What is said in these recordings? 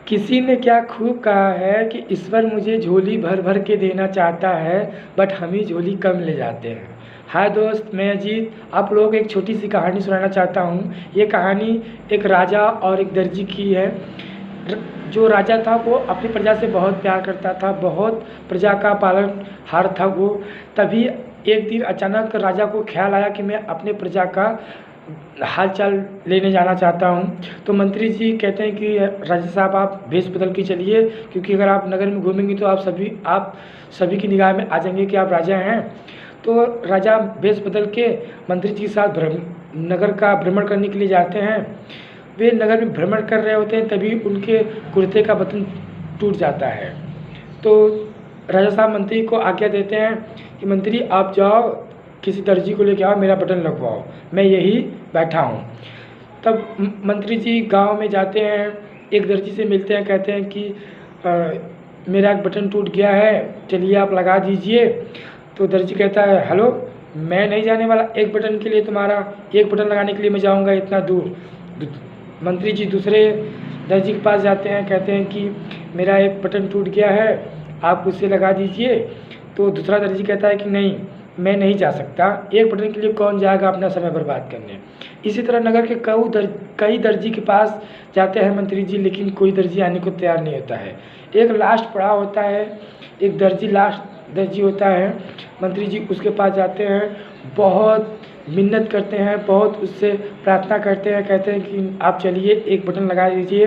किसी ने क्या खूब कहा है कि ईश्वर मुझे झोली भर भर के देना चाहता है, बट हम ही झोली कम ले जाते हैं। हाय दोस्त, मैं अजीत आप लोगों को एक छोटी सी कहानी सुनाना चाहता हूँ। ये कहानी एक राजा और एक दर्जी की है। जो राजा था वो अपनी प्रजा से बहुत प्यार करता था, बहुत प्रजा का पालनहार था वो। तभी एक दिन अचानक राजा को ख्याल आया कि मैं अपने प्रजा का हाल चाल लेने जाना चाहता हूँ। तो मंत्री जी कहते हैं कि राजा साहब आप भेष बदल के चलिए, क्योंकि अगर आप नगर में घूमेंगे तो आप सभी की निगाह में आ जाएंगे कि आप राजा हैं। तो राजा भेष बदल के मंत्री जी के साथ नगर का भ्रमण करने के लिए जाते हैं। वे नगर में भ्रमण कर रहे होते हैं, तभी उनके कुर्ते का बटन टूट जाता है। तो राजा साहब मंत्री को आज्ञा देते हैं कि मंत्री आप जाओ, किसी दर्जी को लेके आओ, मेरा बटन लगवाओ, मैं यही बैठा हूँ। तब मंत्री जी गांव में जाते हैं, एक दर्जी से मिलते हैं, कहते हैं कि मेरा एक बटन टूट गया है, चलिए आप लगा दीजिए। तो दर्जी कहता है हेलो, मैं नहीं जाने वाला एक बटन के लिए, तुम्हारा एक बटन लगाने के लिए मैं जाऊँगा इतना दूर। मंत्री जी दूसरे दर्जी के पास जाते हैं, कहते हैं कि मेरा एक बटन टूट गया है, आप उसे लगा दीजिए। तो दूसरा दर्जी कहता है कि नहीं, मैं नहीं जा सकता, एक बटन के लिए कौन जाएगा अपना समय बर्बाद करने। इसी तरह नगर के कई दर्जी के पास जाते हैं मंत्री जी, लेकिन कोई दर्जी आने को तैयार नहीं होता है। एक लास्ट पड़ाव होता है, एक लास्ट दर्जी होता है। मंत्री जी उसके पास जाते हैं, बहुत मिन्नत करते हैं, बहुत उससे प्रार्थना करते हैं, कहते हैं कि आप चलिए एक बटन लगा दीजिए।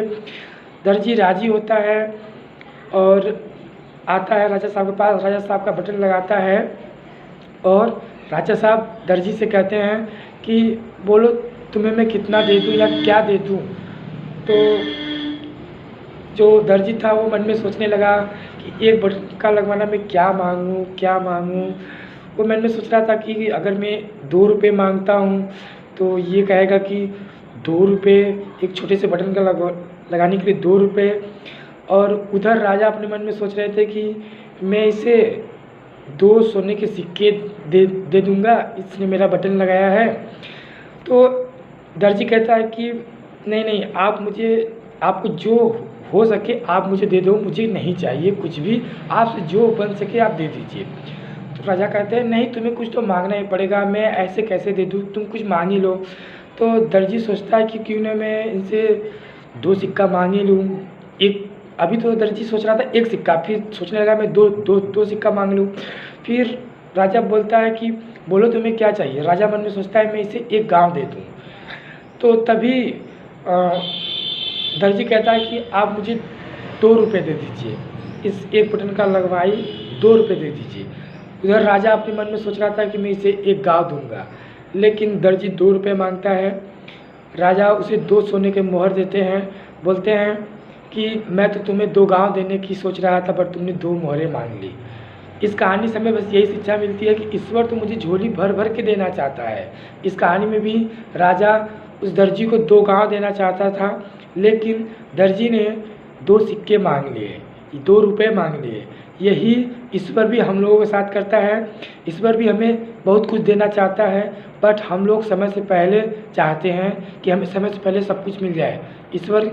दर्जी राजी होता है और आता है राजा साहब के पास, राजा साहब का बटन लगाता है और राजा साहब दर्जी से कहते हैं कि बोलो तुम्हें मैं कितना दे दूँ या क्या दे दूँ। तो जो दर्जी था वो मन में सोचने लगा कि एक बटन का लगवाना मैं क्या मांगूँ। वो मन में सोच रहा था कि अगर मैं 2 रुपये मांगता हूँ तो ये कहेगा कि 2 रुपये, एक छोटे से बटन का लगाने के लिए 2 रुपये। और उधर राजा अपने मन में सोच रहे थे कि मैं इसे 2 सोने के सिक्के दे दूँगा, इसने मेरा बटन लगाया है। तो दर्जी कहता है कि नहीं, आपको जो हो सके आप मुझे दे दो, मुझे नहीं चाहिए कुछ भी, आपसे जो बन सके आप दे दीजिए। तो राजा कहते हैं नहीं, तुम्हें कुछ तो मांगना ही पड़ेगा, मैं ऐसे कैसे दे दूँ, तुम कुछ मांग ही लो। तो दर्जी सोचता है कि क्यों ना मैं इनसे 2 सिक्का मांग ही लूँ। अभी तो दर्जी सोच रहा था 1 सिक्का, फिर सोचने लगा मैं दो सिक्का मांग लूँ। फिर राजा बोलता है कि बोलो तुम्हें क्या चाहिए। राजा मन में सोचता है मैं इसे एक गांव दे दूँ। तो तभी दर्जी कहता है कि आप मुझे 2 रुपये दे दीजिए, इस एक बटन का लगवाई 2 रुपये दे दीजिए। उधर राजा अपने मन में सोच रहा था कि मैं इसे एक गांव दूंगा, लेकिन दर्जी 2 रुपये मांगता है। राजा उसे 2 सोने के मोहर देते हैं, बोलते हैं कि मैं तो तुम्हें 2 गांव देने की सोच रहा था, पर तुमने 2 मोहरें मांग ली। इस कहानी से हमें बस यही शिक्षा मिलती है कि ईश्वर तो मुझे झोली भर भर के देना चाहता है। इस कहानी में भी राजा उस दर्जी को 2 गांव देना चाहता था, लेकिन दर्जी ने 2 सिक्के मांग लिए, 2 रुपये मांग लिए। यही ईश्वर भी हम लोगों के साथ करता है। ईश्वर भी हमें बहुत कुछ देना चाहता है, बट हम लोग समय से पहले चाहते हैं कि हमें समय से पहले सब कुछ मिल जाए। ईश्वर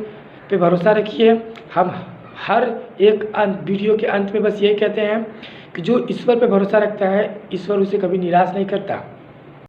पे भरोसा रखिए। हम हर एक वीडियो के अंत में बस यही कहते हैं कि जो ईश्वर पे भरोसा रखता है, ईश्वर उसे कभी निराश नहीं करता।